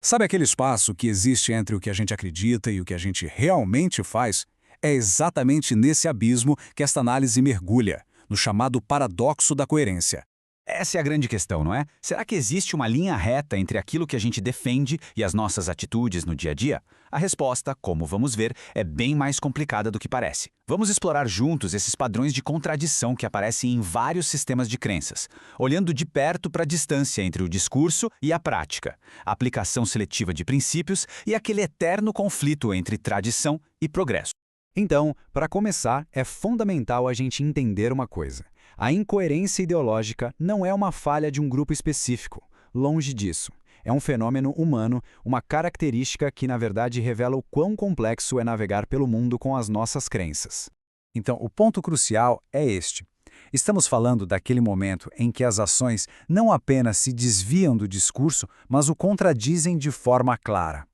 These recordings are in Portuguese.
Sabe aquele espaço que existe entre o que a gente acredita e o que a gente realmente faz? É exatamente nesse abismo que esta análise mergulha, no chamado paradoxo da coerência. Essa é a grande questão, não é? Será que existe uma linha reta entre aquilo que a gente defende e as nossas atitudes no dia a dia? A resposta, como vamos ver, é bem mais complicada do que parece. Vamos explorar juntos esses padrões de contradição que aparecem em vários sistemas de crenças, olhando de perto para a distância entre o discurso e a prática, a aplicação seletiva de princípios e aquele eterno conflito entre tradição e progresso. Então, para começar, é fundamental a gente entender uma coisa. A incoerência ideológica não é uma falha de um grupo específico. Longe disso. É um fenômeno humano, uma característica que, na verdade, revela o quão complexo é navegar pelo mundo com as nossas crenças. Então, o ponto crucial é este. Estamos falando daquele momento em que as ações não apenas se desviam do discurso, mas o contradizem de forma clara.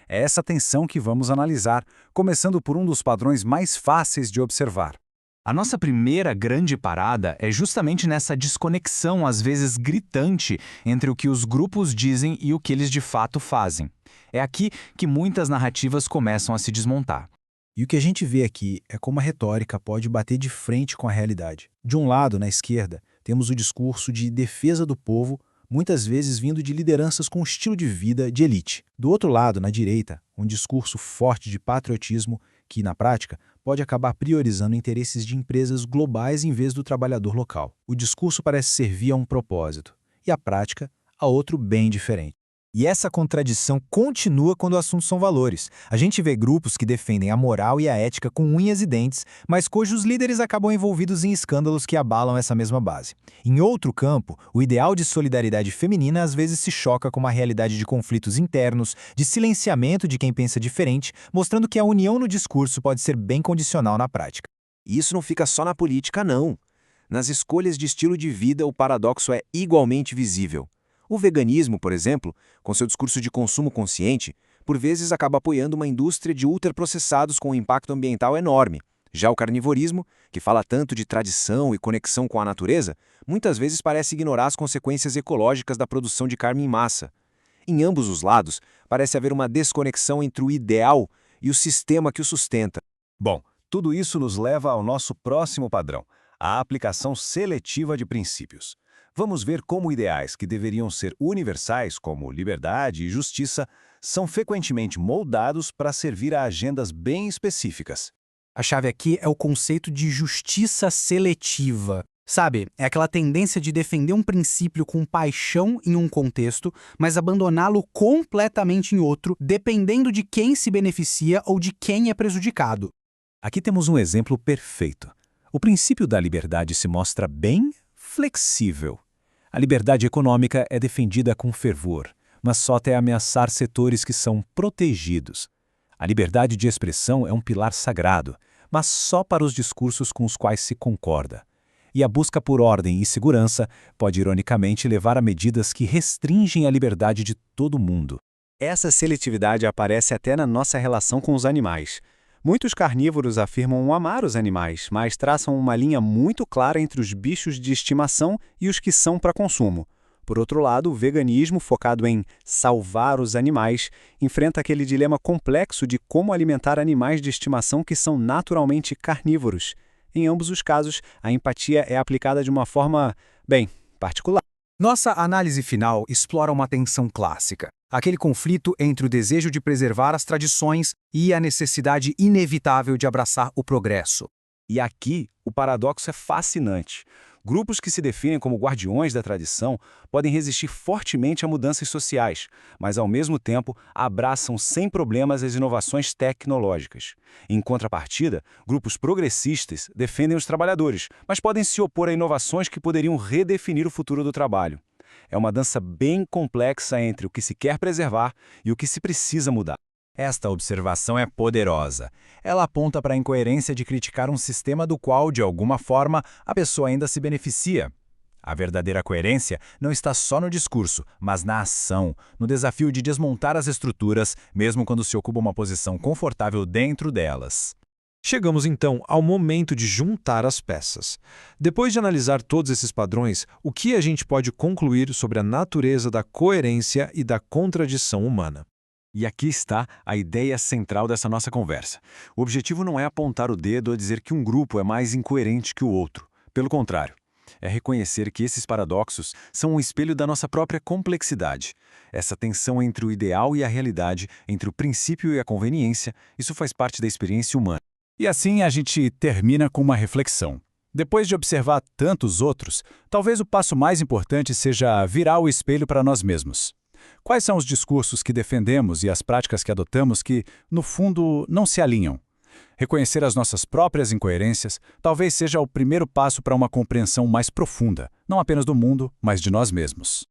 É essa tensão que vamos analisar, começando por um dos padrões mais fáceis de observar. A nossa primeira grande parada é justamente nessa desconexão, às vezes gritante, entre o que os grupos dizem e o que eles de fato fazem. É aqui que muitas narrativas começam a se desmontar. E o que a gente vê aqui é como a retórica pode bater de frente com a realidade. De um lado, na esquerda, temos o discurso de defesa do povo, muitas vezes vindo de lideranças com estilo de vida de elite. Do outro lado, na direita, um discurso forte de patriotismo que, na prática, pode acabar priorizando interesses de empresas globais em vez do trabalhador local. O discurso parece servir a um propósito, e a prática a outro bem diferente. E essa contradição continua quando o assunto são valores. A gente vê grupos que defendem a moral e a ética com unhas e dentes, mas cujos líderes acabam envolvidos em escândalos que abalam essa mesma base. Em outro campo, o ideal de solidariedade feminina às vezes se choca com uma realidade de conflitos internos, de silenciamento de quem pensa diferente, mostrando que a união no discurso pode ser bem condicional na prática. E isso não fica só na política, não. Nas escolhas de estilo de vida, o paradoxo é igualmente visível. O veganismo, por exemplo, com seu discurso de consumo consciente, por vezes acaba apoiando uma indústria de ultraprocessados com um impacto ambiental enorme. Já o carnivorismo, que fala tanto de tradição e conexão com a natureza, muitas vezes parece ignorar as consequências ecológicas da produção de carne em massa. Em ambos os lados, parece haver uma desconexão entre o ideal e o sistema que o sustenta. Bom, tudo isso nos leva ao nosso próximo padrão, a aplicação seletiva de princípios. Vamos ver como ideais que deveriam ser universais, como liberdade e justiça, são frequentemente moldados para servir a agendas bem específicas. A chave aqui é o conceito de justiça seletiva. Sabe, é aquela tendência de defender um princípio com paixão em um contexto, mas abandoná-lo completamente em outro, dependendo de quem se beneficia ou de quem é prejudicado. Aqui temos um exemplo perfeito. O princípio da liberdade se mostra bem flexível. A liberdade econômica é defendida com fervor, mas só até ameaçar setores que são protegidos. A liberdade de expressão é um pilar sagrado, mas só para os discursos com os quais se concorda. E a busca por ordem e segurança pode, ironicamente, levar a medidas que restringem a liberdade de todo mundo. Essa seletividade aparece até na nossa relação com os animais. Muitos carnívoros afirmam amar os animais, mas traçam uma linha muito clara entre os bichos de estimação e os que são para consumo. Por outro lado, o veganismo, focado em salvar os animais, enfrenta aquele dilema complexo de como alimentar animais de estimação que são naturalmente carnívoros. Em ambos os casos, a empatia é aplicada de uma forma, bem, particular. Nossa análise final explora uma tensão clássica, aquele conflito entre o desejo de preservar as tradições e a necessidade inevitável de abraçar o progresso. E aqui, o paradoxo é fascinante. Grupos que se definem como guardiões da tradição podem resistir fortemente a mudanças sociais, mas ao mesmo tempo abraçam sem problemas as inovações tecnológicas. Em contrapartida, grupos progressistas defendem os trabalhadores, mas podem se opor a inovações que poderiam redefinir o futuro do trabalho. É uma dança bem complexa entre o que se quer preservar e o que se precisa mudar. Esta observação é poderosa. Ela aponta para a incoerência de criticar um sistema do qual, de alguma forma, a pessoa ainda se beneficia. A verdadeira coerência não está só no discurso, mas na ação, no desafio de desmontar as estruturas, mesmo quando se ocupa uma posição confortável dentro delas. Chegamos então ao momento de juntar as peças. Depois de analisar todos esses padrões, o que a gente pode concluir sobre a natureza da coerência e da contradição humana? E aqui está a ideia central dessa nossa conversa. O objetivo não é apontar o dedo ou dizer que um grupo é mais incoerente que o outro. Pelo contrário, é reconhecer que esses paradoxos são um espelho da nossa própria complexidade. Essa tensão entre o ideal e a realidade, entre o princípio e a conveniência, isso faz parte da experiência humana. E assim a gente termina com uma reflexão. Depois de observar tantos outros, talvez o passo mais importante seja virar o espelho para nós mesmos. Quais são os discursos que defendemos e as práticas que adotamos que, no fundo, não se alinham? Reconhecer as nossas próprias incoerências talvez seja o primeiro passo para uma compreensão mais profunda, não apenas do mundo, mas de nós mesmos.